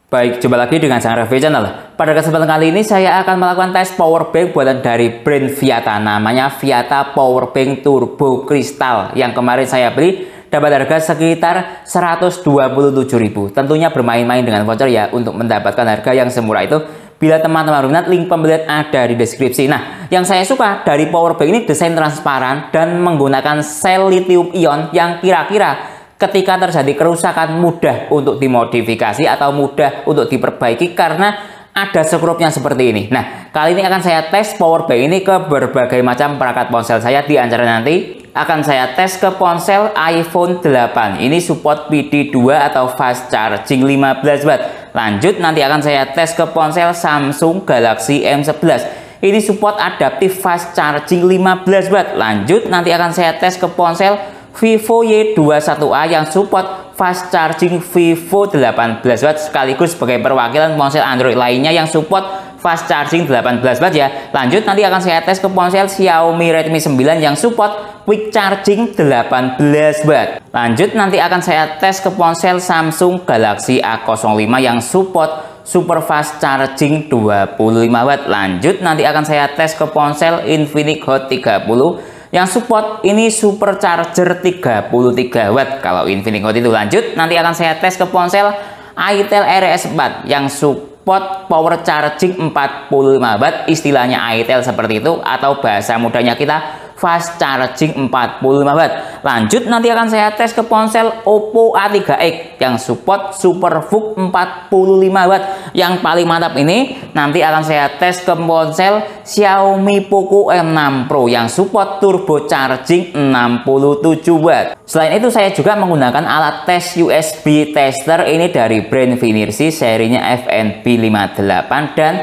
Baik, jumpa lagi dengan Sang Review Channel. Pada kesempatan kali ini saya akan melakukan tes powerbank buatan dari brand Viata. Namanya Viata Powerbank Turbo Crystal. Yang kemarin saya beli dapat harga sekitar 127.000. Tentunya bermain-main dengan voucher ya untuk mendapatkan harga yang semurah itu. Bila teman-teman berminat, link pembelian ada di deskripsi. Nah, yang saya suka dari powerbank ini desain transparan dan menggunakan sel lithium ion yang kira-kira ketika terjadi kerusakan mudah untuk dimodifikasi atau mudah untuk diperbaiki karena ada skrupnya seperti ini. Nah, kali ini akan saya tes powerbank ini ke berbagai macam perangkat ponsel saya. Di antaranya nanti akan saya tes ke ponsel iPhone 8. Ini support PD2 atau fast charging 15 watt. Lanjut nanti akan saya tes ke ponsel Samsung Galaxy M11. Ini support adaptif fast charging 15 watt. Lanjut nanti akan saya tes ke ponsel Vivo Y21A yang support fast charging Vivo 18 watt sekaligus sebagai perwakilan ponsel Android lainnya yang support fast charging 18 watt ya. Lanjut nanti akan saya tes ke ponsel Xiaomi Redmi 9 yang support quick charging 18 watt. Lanjut nanti akan saya tes ke ponsel Samsung Galaxy A05 yang support super fast charging 25 watt. Lanjut nanti akan saya tes ke ponsel Infinix Hot 30 yang support ini supercharger 33 watt kalau Infinix Hot itu. Lanjut nanti akan saya tes ke ponsel itel RS4 yang support power charging 45 watt, istilahnya itel seperti itu, atau bahasa mudahnya kita fast charging 45 watt. Lanjut nanti akan saya tes ke ponsel Oppo A3X yang support SuperVOOC 45 watt. Yang paling mantap ini nanti akan saya tes ke ponsel Xiaomi Poco M6 Pro yang support turbo charging 67 watt. Selain itu saya juga menggunakan alat tes USB tester ini dari brand Finersi serinya FNB58 dan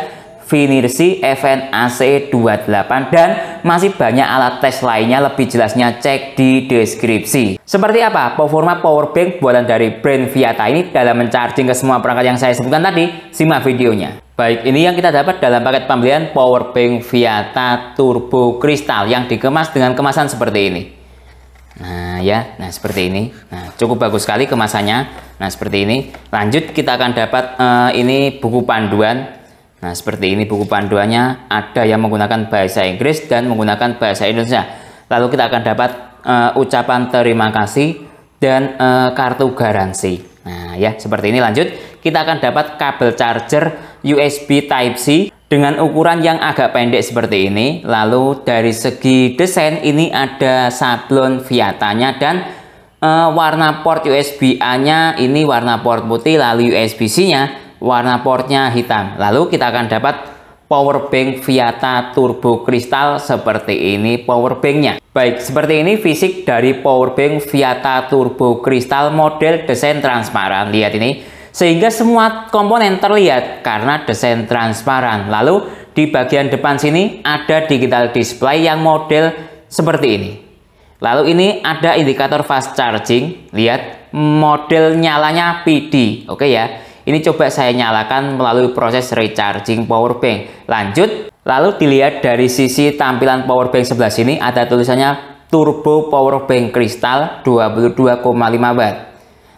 Finersi FNAC28, dan masih banyak alat tes lainnya, lebih jelasnya cek di deskripsi. Seperti apa performa powerbank buatan dari brand Viata ini dalam mencharging ke semua perangkat yang saya sebutkan tadi? Simak videonya. Baik, ini yang kita dapat dalam paket pembelian powerbank Viata Turbo Crystal yang dikemas dengan kemasan seperti ini. Nah ya, nah seperti ini. Nah, cukup bagus sekali kemasannya. Nah seperti ini. Lanjut kita akan dapat ini buku panduan. Nah seperti ini buku panduannya, ada yang menggunakan bahasa Inggris dan menggunakan bahasa Indonesia. Lalu kita akan dapat ucapan terima kasih dan kartu garansi. Nah ya seperti ini. Lanjut kita akan dapat kabel charger USB Type-C dengan ukuran yang agak pendek seperti ini. Lalu dari segi desain ini ada sablon Viatanya dan warna port USB-A-nya ini warna port putih, lalu USB-C-nya warna portnya hitam. Lalu kita akan dapat powerbank Viata Turbo Crystal seperti ini powerbanknya. Baik, seperti ini fisik dari powerbank Viata Turbo Crystal model desain transparan. Lihat ini, sehingga semua komponen terlihat karena desain transparan. Lalu di bagian depan sini ada digital display yang model seperti ini. Lalu ini ada indikator fast charging. Lihat model nyalanya PD. Oke ya. Ini coba saya nyalakan melalui proses recharging powerbank. Lanjut, lalu dilihat dari sisi tampilan powerbank sebelah sini ada tulisannya Turbo Powerbank Crystal 22,5 watt.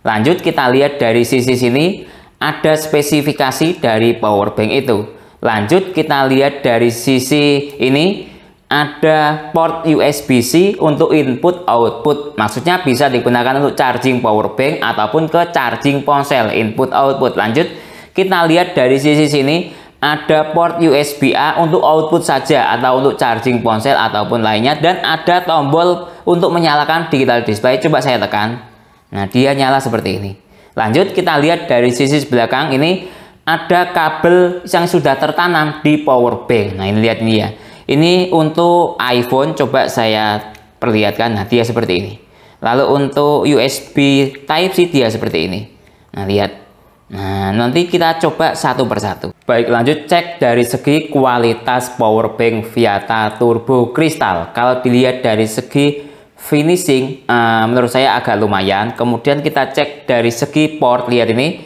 Lanjut kita lihat dari sisi sini ada spesifikasi dari powerbank itu. Lanjut kita lihat dari sisi ini ada port USB-C untuk input output, maksudnya bisa digunakan untuk charging powerbank ataupun ke charging ponsel input output. Lanjut kita lihat dari sisi sini ada port USB-A untuk output saja atau untuk charging ponsel ataupun lainnya, dan ada tombol untuk menyalakan digital display. Coba saya tekan, nah dia nyala seperti ini. Lanjut kita lihat dari sisi belakang ini ada kabel yang sudah tertanam di powerbank. Nah ini lihat ini ya. Ini untuk iPhone, coba saya perlihatkan. Nah dia seperti ini. Lalu untuk USB Type-C dia seperti ini. Nah lihat. Nah nanti kita coba satu persatu. Baik, lanjut cek dari segi kualitas powerbank Viata Turbo Crystal. Kalau dilihat dari segi finishing, menurut saya agak lumayan. Kemudian kita cek dari segi port. Lihat ini.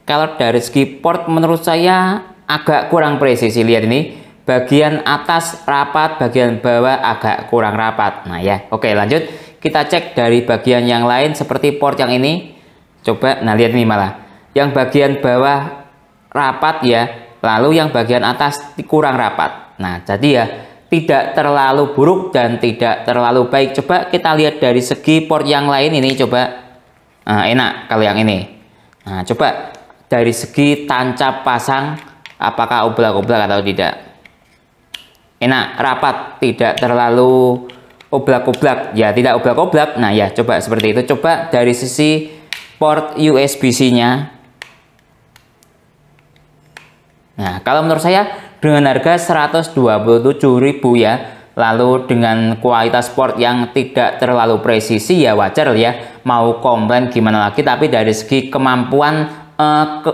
Kalau dari segi port menurut saya agak kurang presisi. Lihat ini. Bagian atas rapat, bagian bawah agak kurang rapat. Nah ya, oke lanjut. Kita cek dari bagian yang lain seperti port yang ini. Coba, nah lihat ini malah. Yang bagian bawah rapat ya, lalu yang bagian atas kurang rapat. Nah, jadi ya tidak terlalu buruk dan tidak terlalu baik. Coba kita lihat dari segi port yang lain ini, coba enak kalau yang ini. Nah, coba dari segi tancap pasang apakah oblak-oblak atau tidak. Enak, rapat, tidak terlalu oblak-oblak. Ya, tidak oblak-oblak. Nah, ya coba seperti itu. Coba dari sisi port USB-C-nya. Nah, kalau menurut saya dengan harga 127.000 ya, lalu dengan kualitas port yang tidak terlalu presisi ya wajar ya, mau komplain gimana lagi, tapi dari segi kemampuan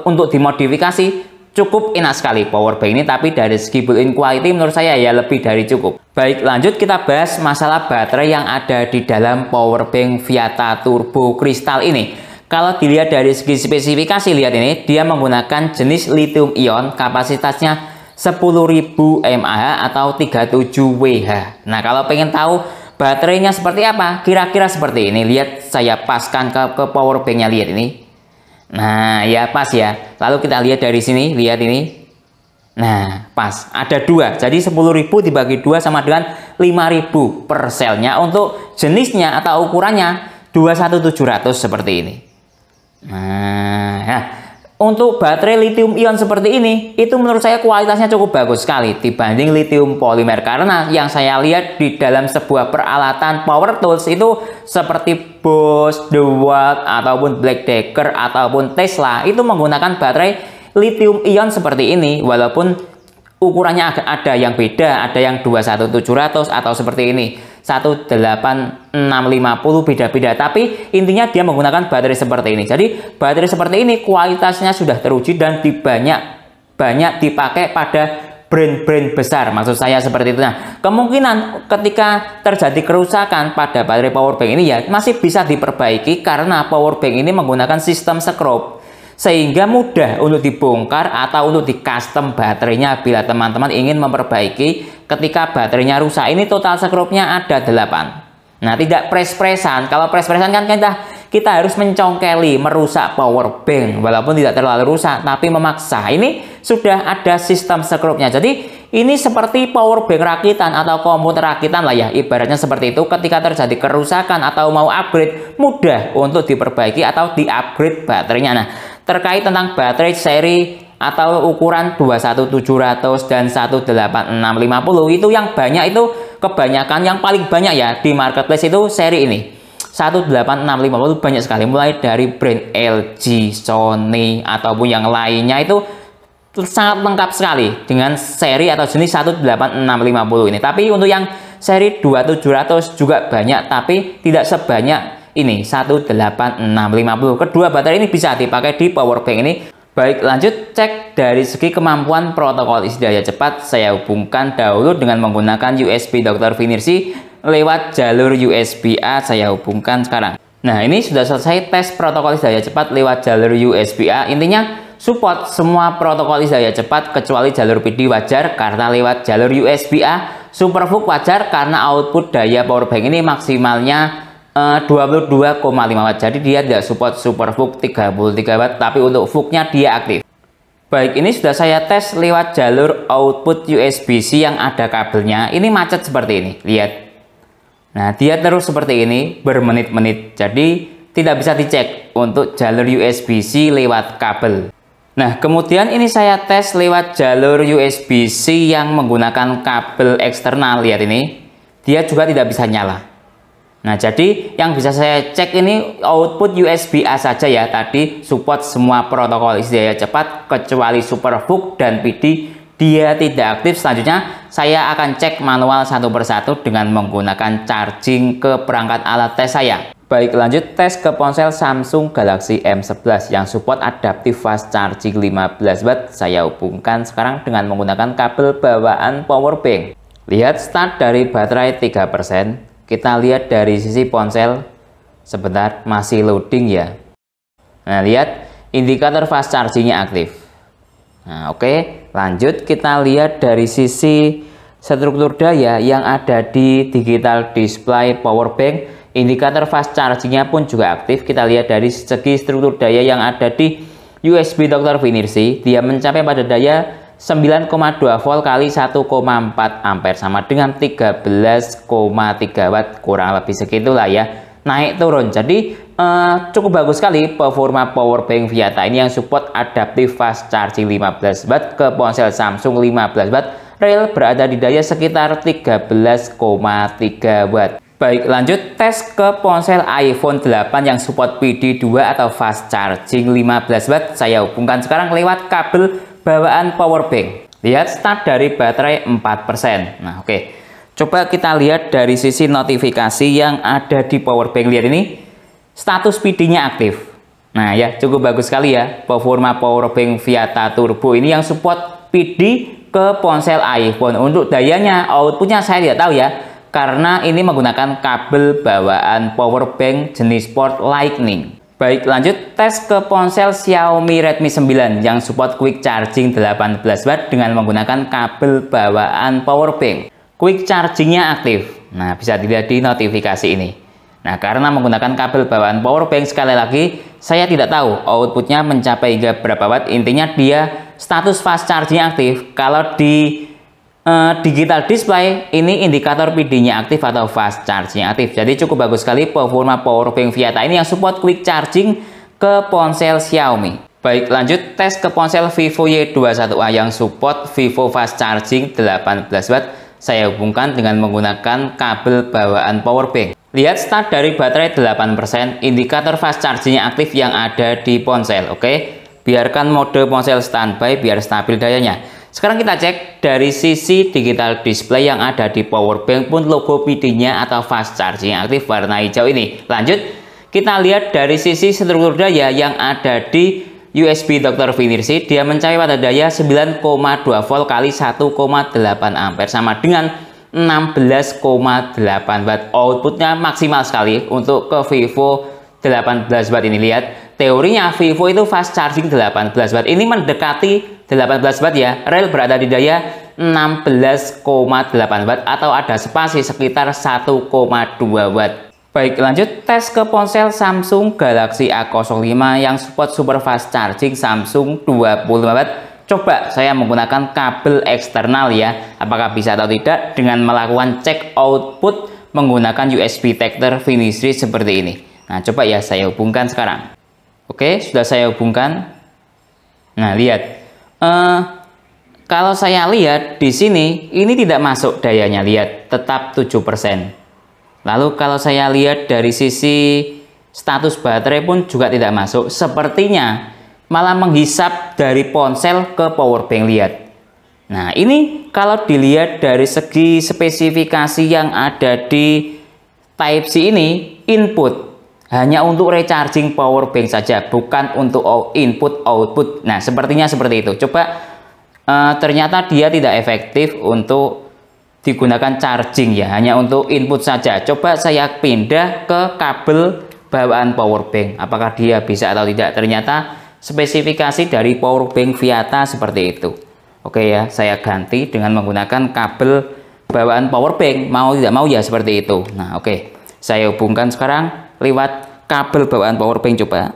untuk dimodifikasi cukup enak sekali powerbank ini, tapi dari segi built-in quality menurut saya ya lebih dari cukup. Baik, lanjut kita bahas masalah baterai yang ada di dalam powerbank Viata Turbo Crystal ini. Kalau dilihat dari segi spesifikasi, lihat ini, dia menggunakan jenis lithium ion, kapasitasnya 10.000 mAh atau 37 Wh. Nah, kalau pengen tahu baterainya seperti apa, kira-kira seperti ini. Lihat, saya paskan ke powerbanknya, lihat ini. Nah, ya pas ya. Lalu kita lihat dari sini, lihat ini. Nah, pas. Ada dua. Jadi 10.000 dibagi 2 sama dengan 5.000 per selnya. Untuk jenisnya atau ukurannya 21700 seperti ini. Nah, untuk baterai lithium ion seperti ini, itu menurut saya kualitasnya cukup bagus sekali dibanding lithium polimer. Karena yang saya lihat di dalam sebuah peralatan power tools itu seperti Bosch, DeWalt, ataupun Black Decker, ataupun Tesla, itu menggunakan baterai lithium ion seperti ini. Walaupun ukurannya ada yang beda, ada yang 21700 atau seperti ini 18650, beda-beda, tapi intinya dia menggunakan baterai seperti ini. Jadi baterai seperti ini kualitasnya sudah teruji dan banyak dipakai pada brand-brand besar, maksud saya seperti itu. Nah, kemungkinan ketika terjadi kerusakan pada baterai powerbank ini ya masih bisa diperbaiki karena powerbank ini menggunakan sistem scrub, sehingga mudah untuk dibongkar atau untuk di custom baterainya bila teman-teman ingin memperbaiki ketika baterainya rusak. Ini total scrubnya ada 8. Nah, tidak press-pressan. Kalau press-pressan kan kita harus mencongkeli, merusak powerbank walaupun tidak terlalu rusak tapi memaksa. Ini sudah ada sistem scrubnya. Jadi ini seperti powerbank rakitan atau komputer rakitan lah ya, ibaratnya seperti itu. Ketika terjadi kerusakan atau mau upgrade, mudah untuk diperbaiki atau di-upgrade baterainya. Nah, terkait tentang baterai seri atau ukuran 21700 dan 18650 itu yang banyak, itu kebanyakan yang paling banyak ya di marketplace itu seri ini 18650 banyak sekali, mulai dari brand LG, Sony ataupun yang lainnya itu sangat lengkap sekali dengan seri atau jenis 18650 ini. Tapi untuk yang seri 2700 juga banyak, tapi tidak sebanyak ini 18650. Kedua baterai ini bisa dipakai di powerbank ini. Baik, lanjut cek dari segi kemampuan protokol isi daya cepat. Saya hubungkan dahulu dengan menggunakan USB Dr. Finirsi lewat jalur USB-A. Saya hubungkan sekarang. Nah, ini sudah selesai tes protokol isi daya cepat lewat jalur USB-A. Intinya support semua protokol isi daya cepat kecuali jalur PD wajar karena lewat jalur USB-A. SuperVOOC wajar karena output daya powerbank ini maksimalnya 22,5 Watt. Jadi dia tidak support SuperVOOC 33 Watt, tapi untuk VOOC-nya dia aktif. Baik, ini sudah saya tes lewat jalur output USB-C yang ada kabelnya. Ini macet seperti ini, lihat. Nah, dia terus seperti ini bermenit-menit. Jadi tidak bisa dicek untuk jalur USB-C lewat kabel. Nah, kemudian ini saya tes lewat jalur USB-C yang menggunakan kabel eksternal. Lihat ini, dia juga tidak bisa nyala. Nah, jadi yang bisa saya cek ini output USB-A saja ya. Tadi support semua protokol isi daya cepat kecuali SuperVOOC dan PD dia tidak aktif. Selanjutnya saya akan cek manual satu persatu dengan menggunakan charging ke perangkat alat tes saya. Baik, lanjut tes ke ponsel Samsung Galaxy M11 yang support adaptive fast charging 15 Watt. Saya hubungkan sekarang dengan menggunakan kabel bawaan powerbank. Lihat start dari baterai 3%. Kita lihat dari sisi ponsel, sebentar masih loading ya. Nah, lihat indikator fast chargingnya aktif. Nah, oke, lanjut kita lihat dari sisi struktur daya yang ada di digital display powerbank. Indikator fast chargingnya pun juga aktif. Kita lihat dari segi struktur daya yang ada di USB Dr. Vinirsi, dia mencapai pada daya 9,2 volt kali 1,4 ampere sama dengan 13,3 watt, kurang lebih segitulah ya, naik turun. Jadi cukup bagus sekali performa powerbank Viata ini yang support adaptive fast charging 15 watt ke ponsel Samsung 15 watt, real berada di daya sekitar 13,3 watt. Baik, lanjut tes ke ponsel iPhone 8 yang support PD2 atau fast charging 15 watt. Saya hubungkan sekarang lewat kabel bawaan powerbank. Lihat start dari baterai 4%. Nah, oke. Coba kita lihat dari sisi notifikasi yang ada di powerbank. Lihat ini, status PD-nya aktif. Nah ya, cukup bagus sekali ya performa powerbank Viata Turbo ini yang support PD ke ponsel iPhone. Untuk dayanya, outputnya saya tidak tahu ya, karena ini menggunakan kabel bawaan powerbank jenis port Lightning. Baik, lanjut tes ke ponsel Xiaomi Redmi 9 yang support quick charging 18 watt dengan menggunakan kabel bawaan powerbank. Quick chargingnya aktif. Nah, bisa dilihat di notifikasi ini. Nah, karena menggunakan kabel bawaan powerbank, sekali lagi saya tidak tahu outputnya mencapai hingga berapa watt. Intinya dia status fast charging aktif. Kalau di digital display ini indikator PD-nya aktif atau fast charging aktif. Jadi cukup bagus sekali performa powerbank Viata ini yang support quick charging ke ponsel Xiaomi. Baik, lanjut tes ke ponsel Vivo Y21A yang support Vivo fast charging 18 watt. Saya hubungkan dengan menggunakan kabel bawaan powerbank. Lihat start dari baterai 8%, indikator fast chargingnya aktif yang ada di ponsel. Oke, biarkan mode ponsel standby biar stabil dayanya. Sekarang kita cek dari sisi digital display yang ada di powerbank pun logo PD-nya atau fast charging aktif warna hijau ini. Lanjut, kita lihat dari sisi struktur daya yang ada di USB Dr. Vinirsi, dia mencapai pada daya 9,2 volt kali 1,8 ampere sama dengan 16,8 watt. Outputnya maksimal sekali untuk ke Vivo 18 watt ini. Lihat, teorinya Vivo itu fast charging 18 watt. Ini mendekati 18 watt ya. Real berada di daya 16,8 watt atau ada spasi sekitar 1,2 watt. Baik, lanjut tes ke ponsel Samsung Galaxy A05 yang support super fast charging Samsung 25 watt. Coba saya menggunakan kabel eksternal ya. Apakah bisa atau tidak dengan melakukan cek output menggunakan USB Tector Vinirsi seperti ini. Nah, coba ya saya hubungkan sekarang. Oke, sudah saya hubungkan. Nah, lihat. Kalau saya lihat di sini, ini tidak masuk dayanya. Lihat, tetap 7%. Lalu kalau saya lihat dari sisi status baterai pun juga tidak masuk. Sepertinya malah menghisap dari ponsel ke powerbank. Lihat. Nah, ini kalau dilihat dari segi spesifikasi yang ada di Type-C ini, input hanya untuk recharging powerbank saja, bukan untuk input output. Nah, sepertinya seperti itu. Coba ternyata dia tidak efektif untuk digunakan charging ya, hanya untuk input saja. Coba saya pindah ke kabel bawaan powerbank, apakah dia bisa atau tidak. Ternyata spesifikasi dari powerbank Viata seperti itu. Oke ya, saya ganti dengan menggunakan kabel bawaan powerbank. Mau tidak mau ya seperti itu. Nah, oke, saya hubungkan sekarang lewat kabel bawaan powerbank. Coba.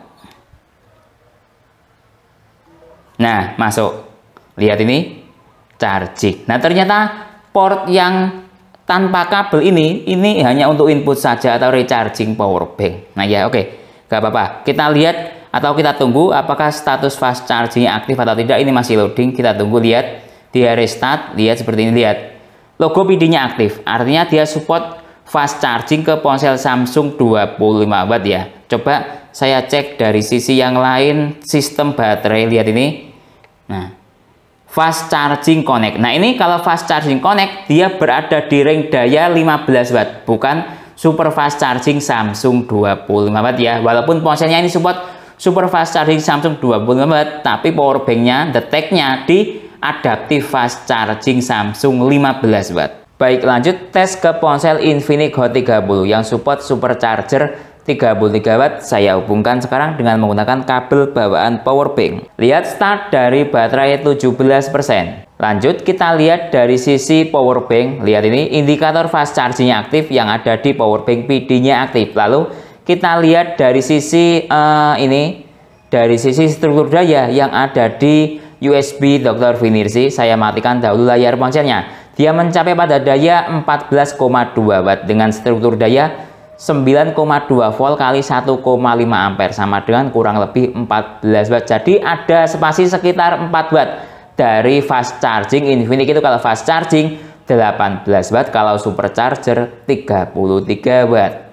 Nah, masuk. Lihat ini, charging. Nah, ternyata port yang tanpa kabel ini hanya untuk input saja atau recharging powerbank. Nah ya, oke, gak apa-apa. Kita lihat atau kita tunggu apakah status fast charging aktif atau tidak. Ini masih loading. Kita tunggu, lihat dia restart. Lihat seperti ini, lihat logo PD-nya aktif. Artinya dia support fast charging ke ponsel Samsung 25 watt ya. Coba saya cek dari sisi yang lain sistem baterai. Lihat ini. Nah, fast charging connect. Nah, ini kalau fast charging connect dia berada di ring daya 15 watt, bukan super fast charging Samsung 25 watt ya. Walaupun ponselnya ini support super fast charging Samsung 25 watt, tapi powerbanknya detect-nya di adaptive fast charging Samsung 15 watt. Baik, lanjut tes ke ponsel Infinix Hot 30 yang support supercharger 33 watt. Saya hubungkan sekarang dengan menggunakan kabel bawaan powerbank. Lihat start dari baterai 17%. Lanjut kita lihat dari sisi powerbank. Lihat ini indikator fast chargingnya aktif yang ada di powerbank PD-nya aktif. Lalu kita lihat dari sisi ini dari sisi struktur daya yang ada di USB Dr. Vinirsi, saya matikan dahulu layar ponselnya. Dia mencapai pada daya 14,2 watt dengan struktur daya 9,2 volt kali 1,5 ampere sama dengan kurang lebih 14 watt. Jadi ada spasi sekitar 4 watt dari fast charging. Infinix itu kalau fast charging 18 watt, kalau supercharger 33 watt.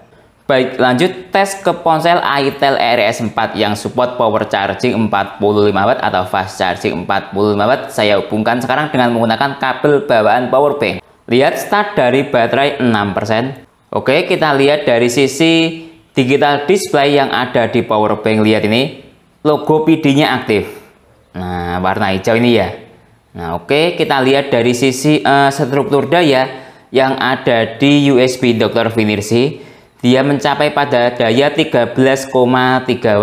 Baik, lanjut tes ke ponsel Itel RS 4 yang support power charging 45 watt atau fast charging 45 watt. Saya hubungkan sekarang dengan menggunakan kabel bawaan power bank. Lihat start dari baterai 6%. Oke, kita lihat dari sisi digital display yang ada di power bank. Lihat ini, logo PD-nya aktif. Nah, warna hijau ini ya. Nah, oke, kita lihat dari sisi struktur daya yang ada di USB Dr. Vinirsi. Dia mencapai pada daya 13,3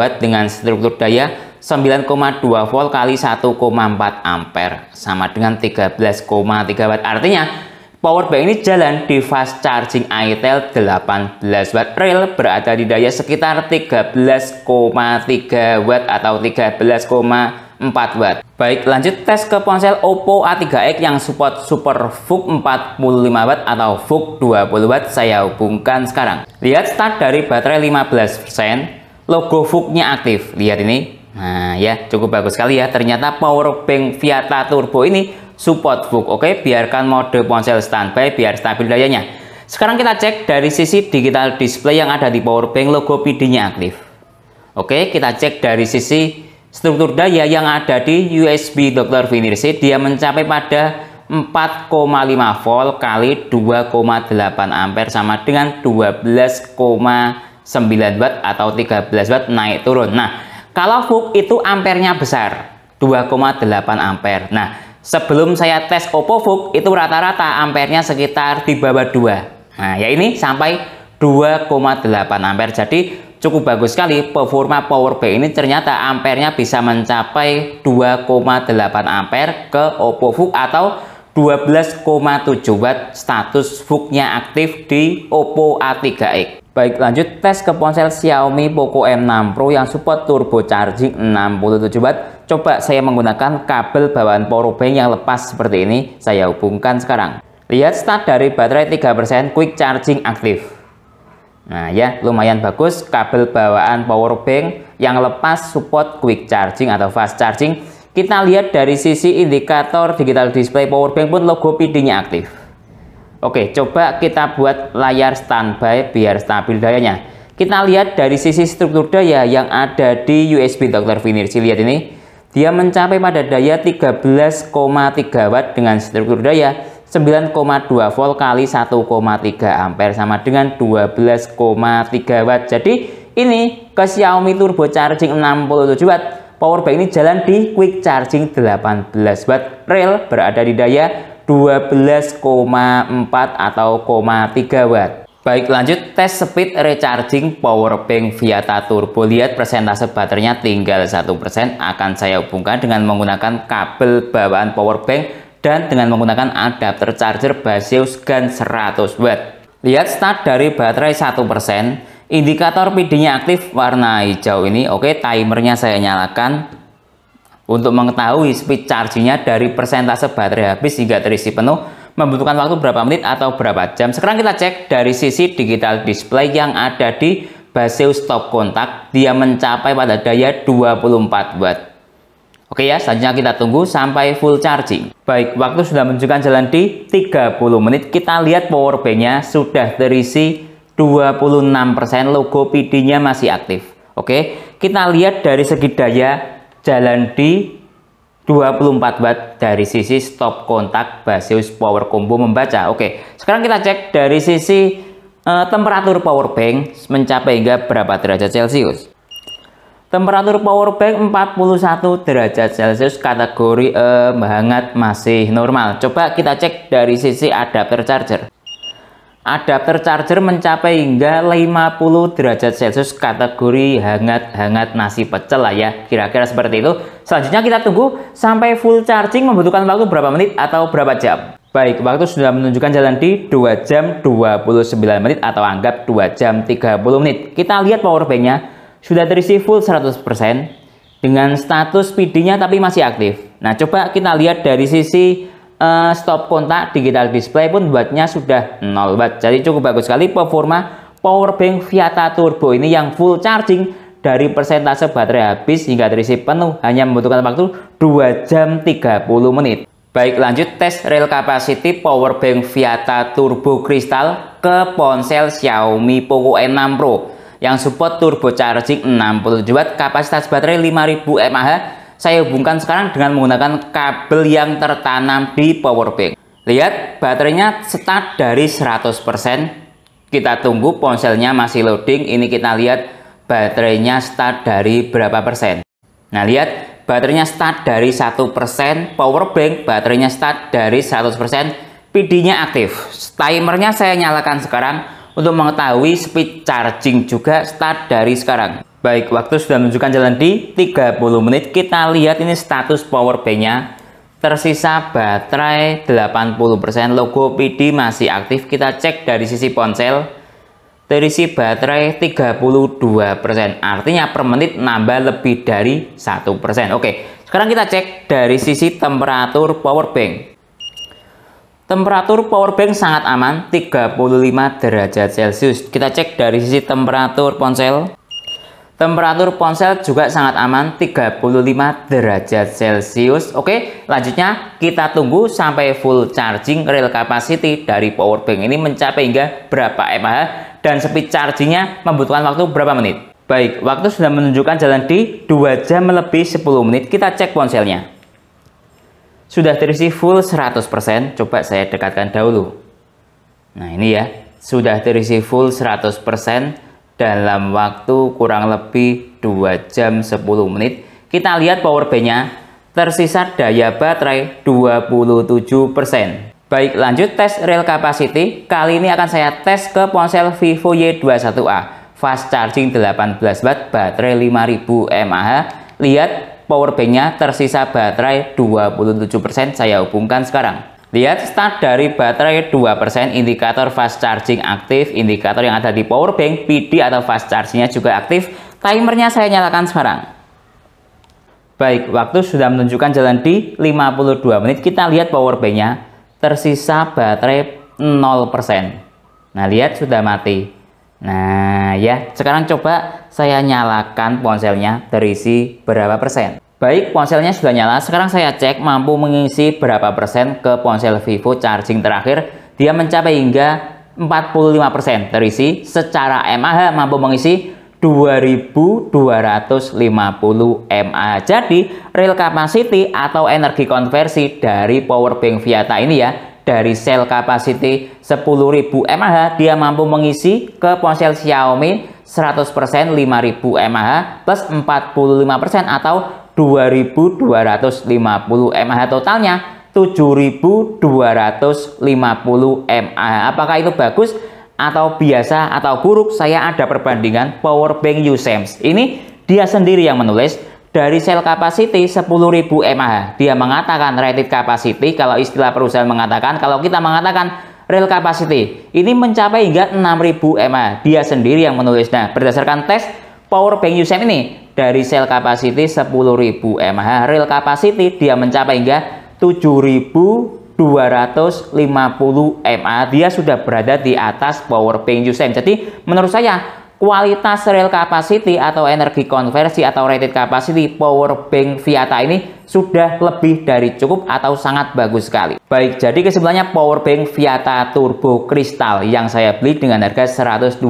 watt dengan struktur daya 9,2 volt kali 1,4 ampere sama dengan 13,3 watt. Artinya power bank ini jalan di fast charging Itel 18 watt real, berada di daya sekitar 13,3 watt atau 13,4 watt. Baik, lanjut tes ke ponsel Oppo A3X yang support Super VOOC 45 watt atau VOOC 20 watt. Saya hubungkan sekarang. Lihat start dari baterai 15%, logo VOOC-nya aktif. Lihat ini. Nah ya, cukup bagus sekali ya. Ternyata power bank Viata Turbo ini support VOOC. Oke, biarkan mode ponsel standby biar stabil dayanya. Sekarang kita cek dari sisi digital display yang ada di power bank, logo PD-nya aktif. Oke, kita cek dari sisi struktur daya yang ada di USB Dr. Vinirsi. Dia mencapai pada 4,5 volt kali 2,8 ampere sama dengan 12,9 watt atau 13 watt naik turun. Nah, kalau VOOC itu ampernya besar, 2,8 ampere. Nah, sebelum saya tes Oppo VOOC itu rata-rata ampernya sekitar di bawah 2. Nah, ya ini sampai 2,8 ampere. Jadi cukup bagus sekali performa power bank ini, ternyata ampernya bisa mencapai 2,8 ampere ke Oppo VOOC atau 12,7 watt. Status VOOC-nya aktif di Oppo A3X. Baik, lanjut tes ke ponsel Xiaomi Poco M6 Pro yang support turbo charging 67 watt. Coba saya menggunakan kabel bawaan power bank yang lepas seperti ini. Saya hubungkan sekarang. Lihat start dari baterai 3%, quick charging aktif. Nah ya, lumayan bagus kabel bawaan power bank yang lepas support quick charging atau fast charging. Kita lihat dari sisi indikator digital display power bank pun logo PD-nya aktif. Oke, coba kita buat layar standby biar stabil dayanya. Kita lihat dari sisi struktur daya yang ada di USB Dr. Vinirsi. Lihat ini, dia mencapai pada daya 13,3 watt dengan struktur daya 9,2 volt kali 1,3 ampere sama dengan 12,3 watt. Jadi ini ke Xiaomi turbo charging 67 watt. Power bank ini jalan di quick charging 18 watt real, berada di daya 12,4 atau 0,3 watt. Baik, lanjut tes speed recharging power bank Viata Turbo. Lihat persentase baterainya tinggal 1%. Akan saya hubungkan dengan menggunakan kabel bawaan power bank dan dengan menggunakan adapter charger Baseus GaN 100 watt. Lihat start dari baterai 1%, indikator PD-nya aktif warna hijau ini. Oke, timernya saya nyalakan untuk mengetahui speed chargingnya dari persentase baterai habis hingga terisi penuh membutuhkan waktu berapa menit atau berapa jam. Sekarang kita cek dari sisi digital display yang ada di Baseus stop kontak. Dia mencapai pada daya 24 watt. Oke ya, selanjutnya kita tunggu sampai full charging. Baik, waktu sudah menunjukkan jalan di 30 menit. Kita lihat power bank-nya sudah terisi 26%, logo PD-nya masih aktif. Oke, kita lihat dari segi daya jalan di 24 watt dari sisi stop kontak Baseus Power Combo membaca. Oke, sekarang kita cek dari sisi temperatur power bank mencapai hingga berapa derajat Celcius. Temperatur power bank 41 derajat Celcius, kategori hangat masih normal. Coba kita cek dari sisi adapter charger. Adapter charger mencapai hingga 50 derajat Celcius, kategori hangat-hangat nasi pecel lah ya, kira-kira seperti itu. Selanjutnya kita tunggu sampai full charging membutuhkan waktu berapa menit atau berapa jam. Baik, waktu sudah menunjukkan jalan di 2 jam 29 menit atau anggap 2 jam 30 menit. Kita lihat power bank-nya sudah terisi full 100%. dengan status PD-nya tapi masih aktif. Nah, coba kita lihat dari sisi stop kontak digital display pun buatnya sudah 0 watt. Jadi cukup bagus sekali performa powerbank Viata Turbo ini yang full charging dari persentase baterai habis hingga terisi penuh hanya membutuhkan waktu 2 jam 30 menit. Baik, lanjut tes real capacity powerbank Viata Turbo Crystal ke ponsel Xiaomi Poco M6 Pro yang support turbo charging 67 watt, kapasitas baterai 5000 mAh. Saya hubungkan sekarang dengan menggunakan kabel yang tertanam di powerbank. Lihat, baterainya start dari 100%. Kita tunggu ponselnya masih loading. Ini kita lihat baterainya start dari berapa persen. Nah, lihat baterainya start dari 1%, powerbank baterainya start dari 100%, PD-nya aktif. Timernya saya nyalakan sekarang untuk mengetahui speed charging juga start dari sekarang. Baik, waktu sudah menunjukkan jalan di 30 menit. Kita lihat ini status powerbank-nya. Tersisa baterai 80%, logo PD masih aktif. Kita cek dari sisi ponsel. Terisi baterai 32%. Artinya per menit nambah lebih dari 1%. Oke, sekarang kita cek dari sisi temperatur powerbank. Temperatur powerbank sangat aman, 35 derajat Celcius. Kita cek dari sisi temperatur ponsel. Temperatur ponsel juga sangat aman, 35 derajat Celcius. Oke, lanjutnya kita tunggu sampai full charging real capacity dari powerbank ini mencapai hingga berapa mAh dan speed chargingnya membutuhkan waktu berapa menit. Baik, waktu sudah menunjukkan jalan di 2 jam lebih 10 menit. Kita cek ponselnya. Sudah terisi full 100%. Coba saya dekatkan dahulu. Nah, ini ya. Sudah terisi full 100% dalam waktu kurang lebih 2 jam 10 menit. Kita lihat powerbank-nya. Tersisa daya baterai 27%. Baik, lanjut tes real capacity. Kali ini akan saya tes ke ponsel Vivo Y21A. Fast charging 18 watt, baterai 5000 mAh. Lihat powerbank-nya tersisa baterai 27%. Saya hubungkan sekarang. Lihat start dari baterai 2%, indikator fast charging aktif, indikator yang ada di powerbank, PD atau fast charging-nya juga aktif. Timernya saya nyalakan sekarang. Baik, waktu sudah menunjukkan jalan di 52 menit. Kita lihat powerbank-nya tersisa baterai 0%. Nah, lihat sudah mati. Nah, ya, sekarang coba saya nyalakan ponselnya terisi berapa persen. Baik, ponselnya sudah nyala. Sekarang saya cek mampu mengisi berapa persen ke ponsel Vivo charging terakhir. Dia mencapai hingga 45% terisi. Secara mAh mampu mengisi 2250 mAh. Jadi, real capacity atau energi konversi dari powerbank Viata ini ya, dari sel capacity 10.000 mAh, dia mampu mengisi ke ponsel Xiaomi 100% 5.000 mAh plus 45% atau 2250 mAh, totalnya 7250 mAh. Apakah itu bagus atau biasa atau buruk? Saya ada perbandingan powerbank Usems. Ini dia sendiri yang menulis dari sel capacity 10.000 mAh. Dia mengatakan rated capacity, kalau istilah perusahaan mengatakan, kalau kita mengatakan real capacity ini mencapai hingga 6.000 mAh. Dia sendiri yang menulis. Nah, berdasarkan tes powerbank Usems ini dari sel capacity 10.000 mAh, real capacity dia mencapai hingga 7.250 mAh. Dia sudah berada di atas powerbank Usems. Jadi menurut saya kualitas real capacity atau energi konversi atau rated capacity powerbank Viata ini sudah lebih dari cukup atau sangat bagus sekali. Baik, jadi kesimpulannya powerbank Viata Turbo Crystal yang saya beli dengan harga 127.000,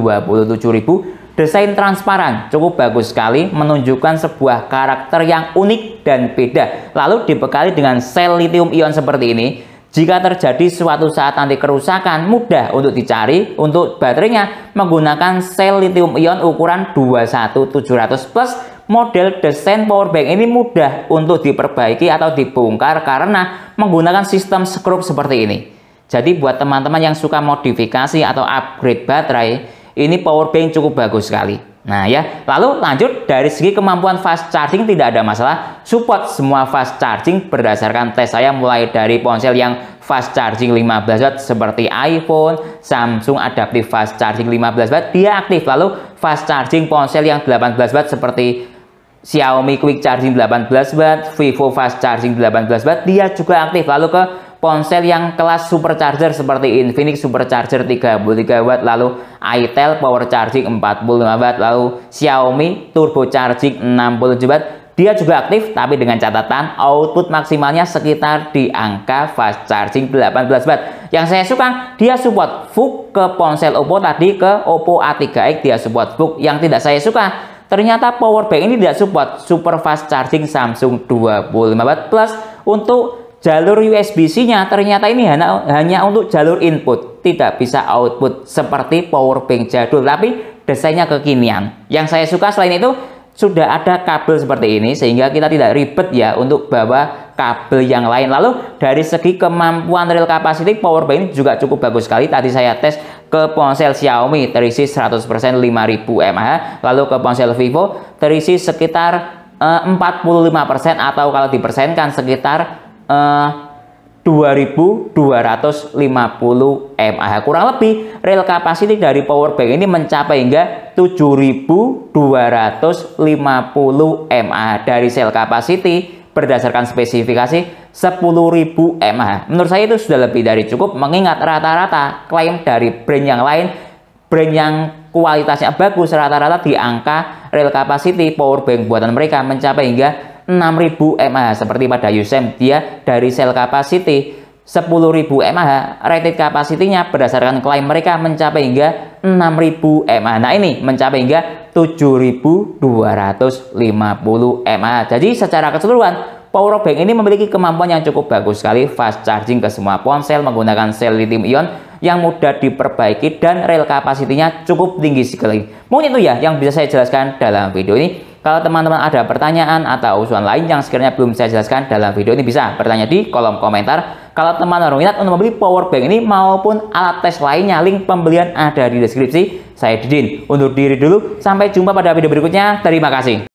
desain transparan, cukup bagus sekali, menunjukkan sebuah karakter yang unik dan beda. Lalu dibekali dengan sel lithium ion seperti ini. Jika terjadi suatu saat nanti kerusakan, mudah untuk dicari. Untuk baterainya menggunakan sel lithium ion ukuran 21700 plus. Model desain powerbank ini mudah untuk diperbaiki atau dibongkar karena menggunakan sistem skrup seperti ini. Jadi buat teman-teman yang suka modifikasi atau upgrade baterai, ini powerbank cukup bagus sekali. Nah ya, lalu lanjut dari segi kemampuan fast charging tidak ada masalah. Support semua fast charging berdasarkan tes saya, mulai dari ponsel yang fast charging 15 watt seperti iPhone, Samsung adaptive fast charging 15 watt dia aktif. Lalu fast charging ponsel yang 18 watt seperti Xiaomi Quick Charging 18 watt, Vivo Fast Charging 18 watt, dia juga aktif. Lalu ke ponsel yang kelas supercharger seperti Infinix Supercharger 33 watt, lalu itel Power Charging 45 watt, lalu Xiaomi Turbo Charging 67 watt, dia juga aktif, tapi dengan catatan output maksimalnya sekitar di angka fast charging 18 watt. Yang saya suka, dia support VOOC ke ponsel Oppo tadi, ke Oppo A3X dia support VOOC. Yang tidak saya suka, ternyata power bank ini tidak support super fast charging Samsung 25 watt plus. Untuk jalur USB-C-nya ternyata ini hanya untuk jalur input, tidak bisa output seperti power bank jadul, tapi desainnya kekinian. Yang saya suka selain itu, sudah ada kabel seperti ini sehingga kita tidak ribet ya untuk bawa kabel yang lain. Lalu dari segi kemampuan real capacity, power bank ini juga cukup bagus sekali. Tadi saya tes ke ponsel Xiaomi terisi 100% 5000 mAh, lalu ke ponsel Vivo terisi sekitar 45% atau kalau dipersenkan sekitar 2250 mAh. Kurang lebih real capacity dari power bank ini mencapai hingga 7250 mAh dari cell capacity berdasarkan spesifikasi 10.000 mAh. Menurut saya itu sudah lebih dari cukup, mengingat rata-rata klaim dari brand yang lain, brand yang kualitasnya bagus, rata-rata di angka real capacity power bank buatan mereka mencapai hingga 6.000 mAh. Seperti pada Usem, dia dari cell capacity 10.000 mAh, rated capacity-nya berdasarkan klaim mereka mencapai hingga 6.000 mAh. Nah, ini mencapai hingga 7.250 mAh. Jadi secara keseluruhan power bank ini memiliki kemampuan yang cukup bagus sekali, fast charging ke semua ponsel menggunakan sel lithium ion yang mudah diperbaiki dan real capacity-nya cukup tinggi sekali. Mungkin itu ya yang bisa saya jelaskan dalam video ini. Kalau teman-teman ada pertanyaan atau usulan lain yang sekiranya belum saya jelaskan dalam video ini, bisa bertanya di kolom komentar. Kalau teman-teman minat untuk membeli power bank ini maupun alat tes lainnya, link pembelian ada di deskripsi. Saya Didin undur diri dulu, sampai jumpa pada video berikutnya. Terima kasih.